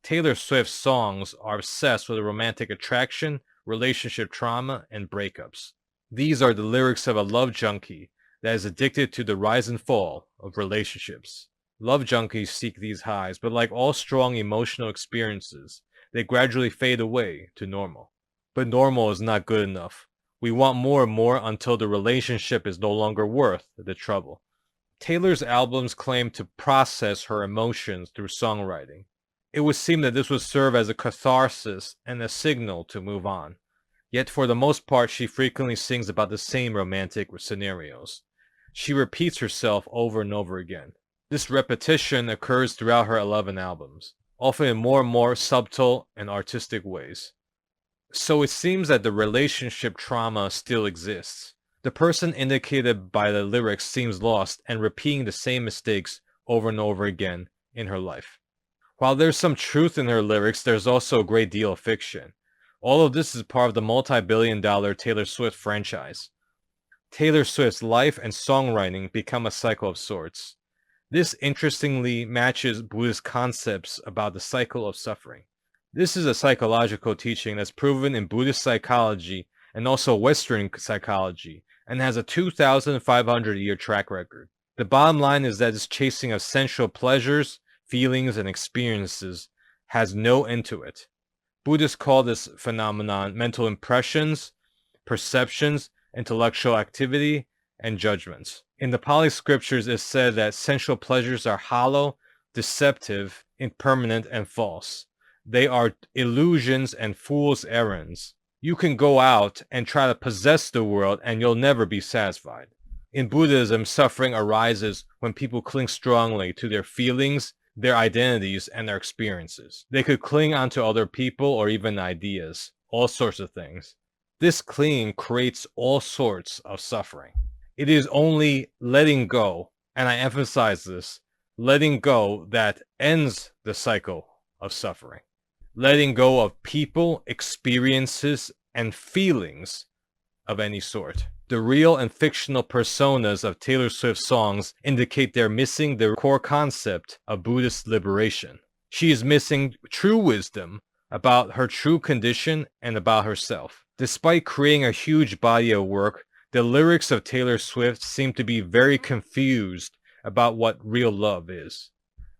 Taylor Swift's songs are obsessed with romantic attraction, relationship trauma, and breakups. These are the lyrics of a love junkie that is addicted to the rise and fall of relationships. Love junkies seek these highs, but like all strong emotional experiences, they gradually fade away to normal. But normal is not good enough. We want more and more until the relationship is no longer worth the trouble. Taylor's albums claim to process her emotions through songwriting. It would seem that this would serve as a catharsis and a signal to move on. Yet for the most part, she frequently sings about the same romantic scenarios. She repeats herself over and over again. This repetition occurs throughout her 11 albums, often in more and more subtle and artistic ways. So it seems that the relationship trauma still exists. The person indicated by the lyrics seems lost and repeating the same mistakes over and over again in her life. While there's some truth in her lyrics, there's also a great deal of fiction. All of this is part of the multi-billion-dollar Taylor Swift franchise. Taylor Swift's life and songwriting become a cycle of sorts. This interestingly matches Buddhist concepts about the cycle of suffering. This is a psychological teaching that's proven in Buddhist psychology and also Western psychology, and has a 2,500-year track record. The bottom line is that this chasing of sensual pleasures, feelings, and experiences has no end to it. Buddhists call this phenomenon mental impressions, perceptions, intellectual activity, and judgments. In the Pali scriptures, it said that sensual pleasures are hollow, deceptive, impermanent, and false. They are illusions and fool's errands. You can go out and try to possess the world and you'll never be satisfied. In Buddhism, suffering arises when people cling strongly to their feelings, their identities, and their experiences. They could cling onto other people or even ideas, all sorts of things. This clinging creates all sorts of suffering. It is only letting go, and I emphasize this, letting go that ends the cycle of suffering. Letting go of people, experiences, and feelings of any sort. The real and fictional personas of Taylor Swift songs indicate they're missing the core concept of Buddhist liberation. She is missing true wisdom about her true condition and about herself. Despite creating a huge body of work, the lyrics of Taylor Swift seem to be very confused about what real love is.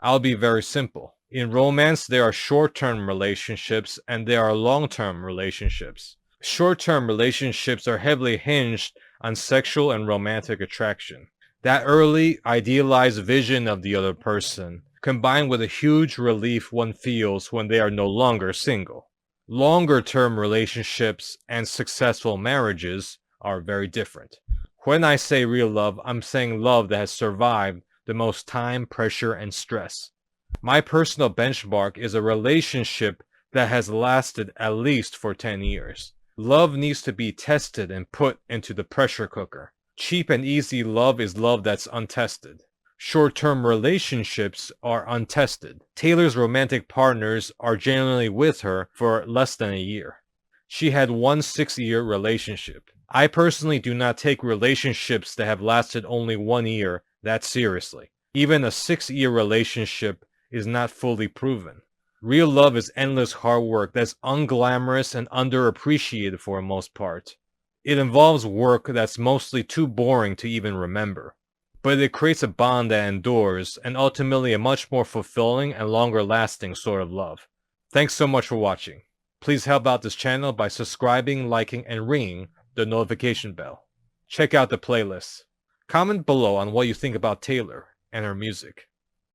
I'll be very simple. In romance, there are short-term relationships and there are long-term relationships. Short-term relationships are heavily hinged on sexual and romantic attraction. That early, idealized vision of the other person, combined with a huge relief one feels when they are no longer single. Longer-term relationships and successful marriages are very different. When I say real love, I'm saying love that has survived the most time, pressure, and stress. My personal benchmark is a relationship that has lasted at least for 10 years. Love needs to be tested and put into the pressure cooker. Cheap and easy love is love that's untested. Short-term relationships are untested. Taylor's romantic partners are generally with her for less than a year. She had one 6-year relationship. I personally do not take relationships that have lasted only 1 year that seriously. Even a 6-year relationship is not fully proven. Real love is endless hard work that's unglamorous and underappreciated for the most part. It involves work that's mostly too boring to even remember. But it creates a bond that endures, and ultimately a much more fulfilling and longer lasting sort of love. Thanks so much for watching. Please help out this channel by subscribing, liking, and ringing the notification bell. Check out the playlist. Comment below on what you think about Taylor and her music.